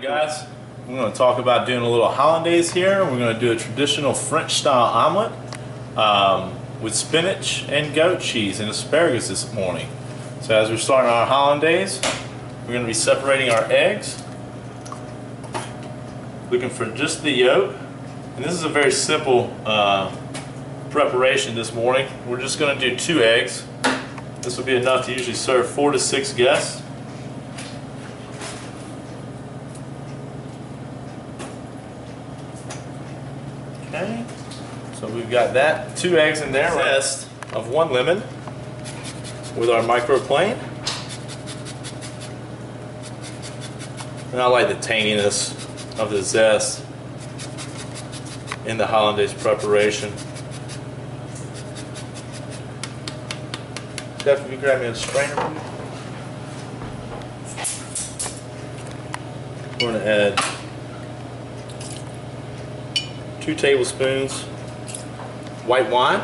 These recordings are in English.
Guys, we're going to talk about doing a little hollandaise here. We're going to do a traditional French style omelet with spinach and goat cheese and asparagus this morning. So as we're starting our hollandaise, we're going to be separating our eggs, looking for just the yolk. And this is a very simple preparation this morning. We're just going to do 2 eggs. This will be enough to usually serve 4 to 6 guests. Okay, so we've got that, 2 eggs in there, zest of 1 lemon with our microplane. And I like the tanginess of the zest in the hollandaise preparation. Steph, if you grab me a strainer. We're going to add 2 tablespoons white wine.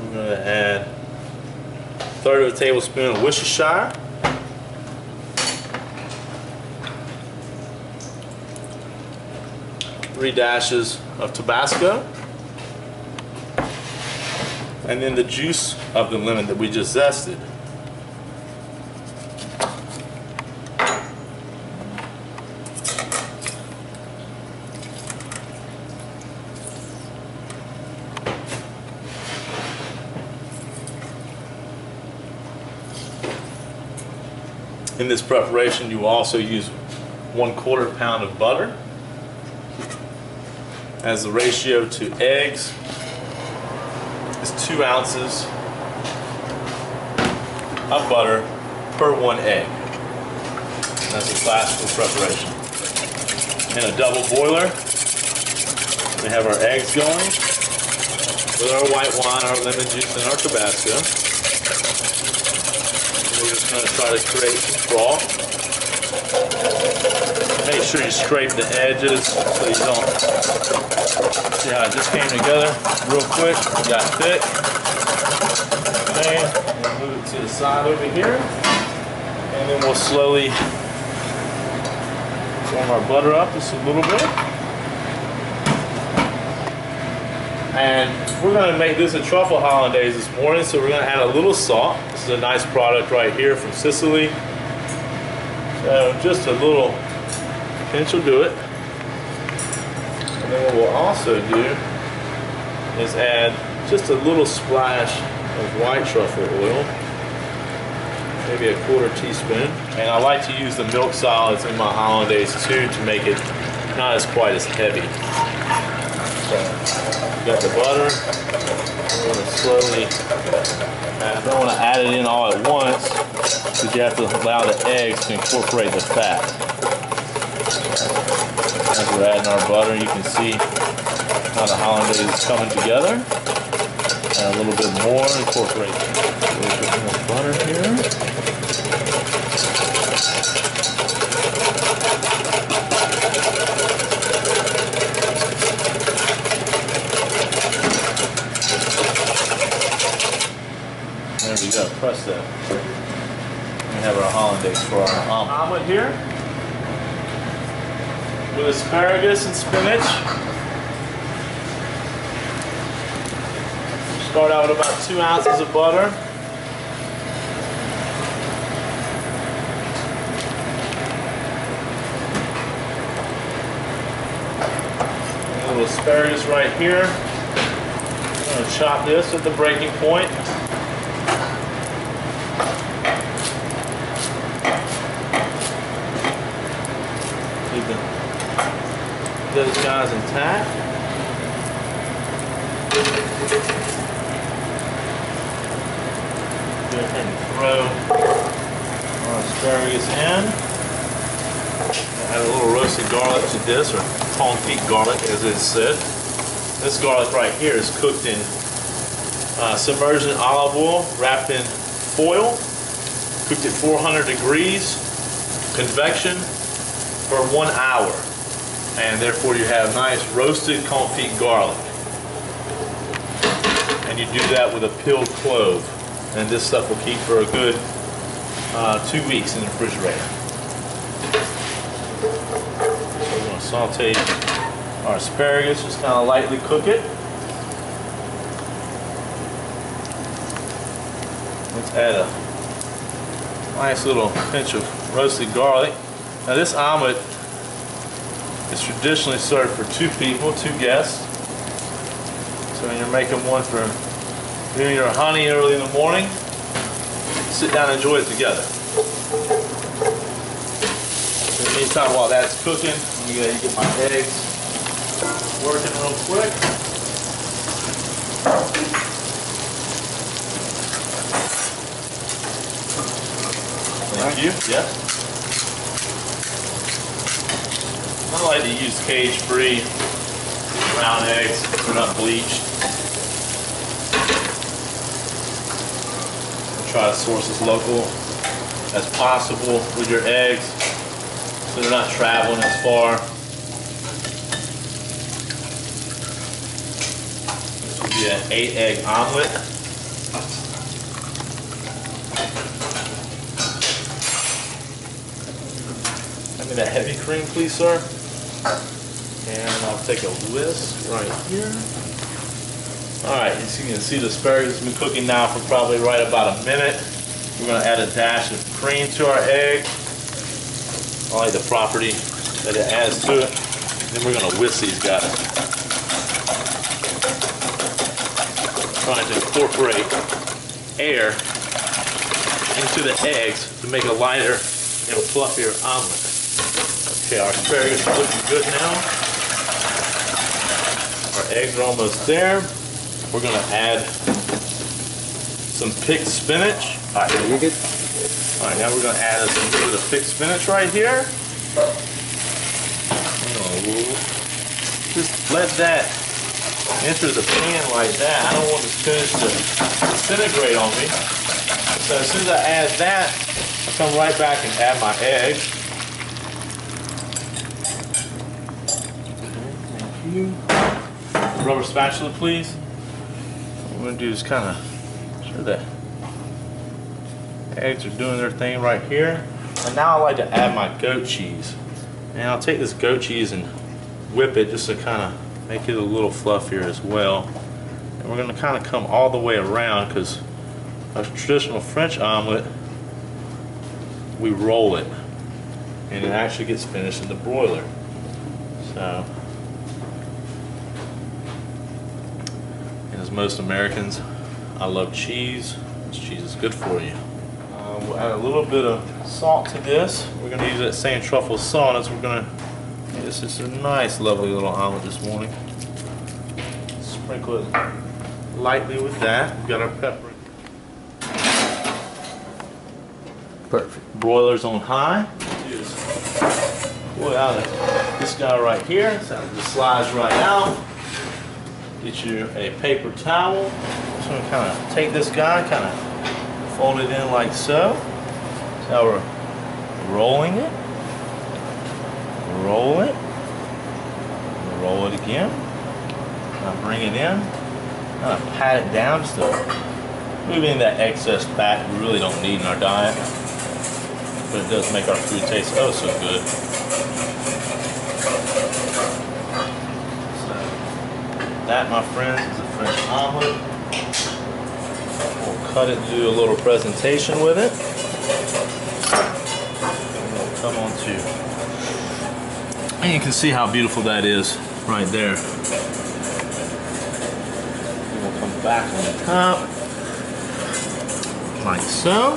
We're going to add 1/3 of a tablespoon of Worcestershire. Three dashes of Tabasco. And then the juice of the lemon that we just zested. In this preparation, you will also use 1/4 pound of butter as the ratio to eggs is 2 ounces of butter per 1 egg. That's a classical preparation. In a double boiler, we have our eggs going with our white wine, our lemon juice, and our Tabasco. We're just going to try to create some froth. Make sure you scrape the edges so you don't. See how it just came together real quick, it got thick. Okay, we'll move it to the side over here. And then we'll slowly warm our butter up just a little bit. And we're going to make this a truffle hollandaise this morning, so we're going to add a little salt. This is a nice product right here from Sicily. So just a little pinch will do it. And then what we'll also do is add just a little splash of white truffle oil, maybe a 1/4 teaspoon. And I like to use the milk solids in my hollandaise too to make it not as quite as heavy. So, got the butter. We're going to slowly, I don't want to add it in all at once because you have to allow the eggs to incorporate the fat. As we're adding our butter, you can see how the hollandaise is coming together. And a little bit more, incorporate a little bit more butter here. There we go, press that. We have our hollandaise for our omelet here. With asparagus and spinach. Start out with about 2 ounces of butter. A little asparagus right here. I'm going to chop this at the breaking point. Those guys intact. Go ahead and throw our asparagus in. Add a little roasted garlic to this, or confit garlic as it is said. This garlic right here is cooked in submerged in olive oil, wrapped in foil, cooked at 400 degrees, convection for 1 hour. And therefore you have nice roasted confit garlic. And you do that with a peeled clove. And this stuff will keep for a good 2 weeks in the refrigerator. So we're going to saute our asparagus, just kind of lightly cook it. Let's add a nice little pinch of roasted garlic. Now this omelet is traditionally served for 2 people, 2 guests. So when you're making one for you and your honey early in the morning, sit down and enjoy it together. In the meantime, while that's cooking, I'm going to get my eggs working real quick. Thank you. Yeah. I like to use cage-free brown eggs. They're not bleached. Try to source as local as possible with your eggs, so they're not traveling as far. This will be an 8-egg omelet. Give me that heavy cream, please, sir. And I'll take a whisk right here. Alright, as you can see, the asparagus has been cooking now for probably right about a minute. We're going to add a dash of cream to our egg. I like the property that it adds to it. Then we're going to whisk these guys. Trying to incorporate air into the eggs to make a lighter and fluffier omelet. Okay, our asparagus is looking good now. Our eggs are almost there. We're going to add some picked spinach. All right, you're good. All right, now we're going to add a little bit of picked spinach right here. Just let that enter the pan like that. I don't want the spinach to disintegrate on me. So as soon as I add that, I come right back and add my egg. Okay, thank you. Rubber spatula, please. What I'm going to do is kind of sure that eggs are doing their thing right here. And now I like to add my goat cheese. And I'll take this goat cheese and whip it just to kind of make it a little fluffier as well. And we're going to kind of come all the way around, because a traditional French omelet, we roll it and it actually gets finished in the broiler. So, and as most Americans, I love cheese. This cheese is good for you. We'll add a little bit of salt to this. We're going to use that same truffle salt as we're going to. This is a nice, lovely little omelet this morning. Sprinkle it lightly with that. We've got our pepper. Perfect. Broiler's on high. Just pull out this guy right here. So it just slides right out. Get you a paper towel. Just going to kind of take this guy, kind of fold it in like so. Now we're rolling it. Roll it. Roll it again. Now bring it in. Now pat it down just to move in that excess fat we really don't need in our diet. But it does make our food taste oh so good. So that, my friends, is a French omelet. We'll cut it and do a little presentation with it. And we'll come on to, and you can see how beautiful that is right there. And we'll come back on the top, like so.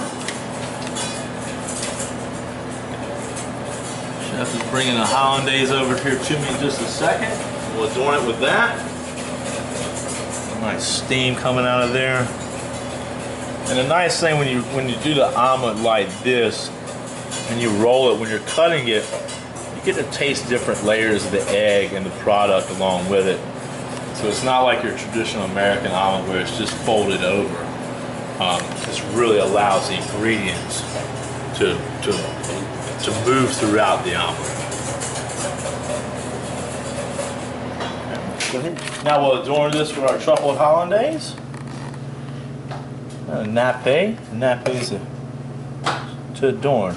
Chef is bringing a Hollandaise over here to me in just a second. We'll adorn it with that. Nice steam coming out of there. And the nice thing when you do the omelet like this and you roll it, when you're cutting it, you get to taste different layers of the egg and the product along with it. So it's not like your traditional American omelet where it's just folded over. This really allows the ingredients to move throughout the omelet. Go ahead. Now we'll adorn this with our truffled Hollandaise. Nappe. Nappe is to adorn.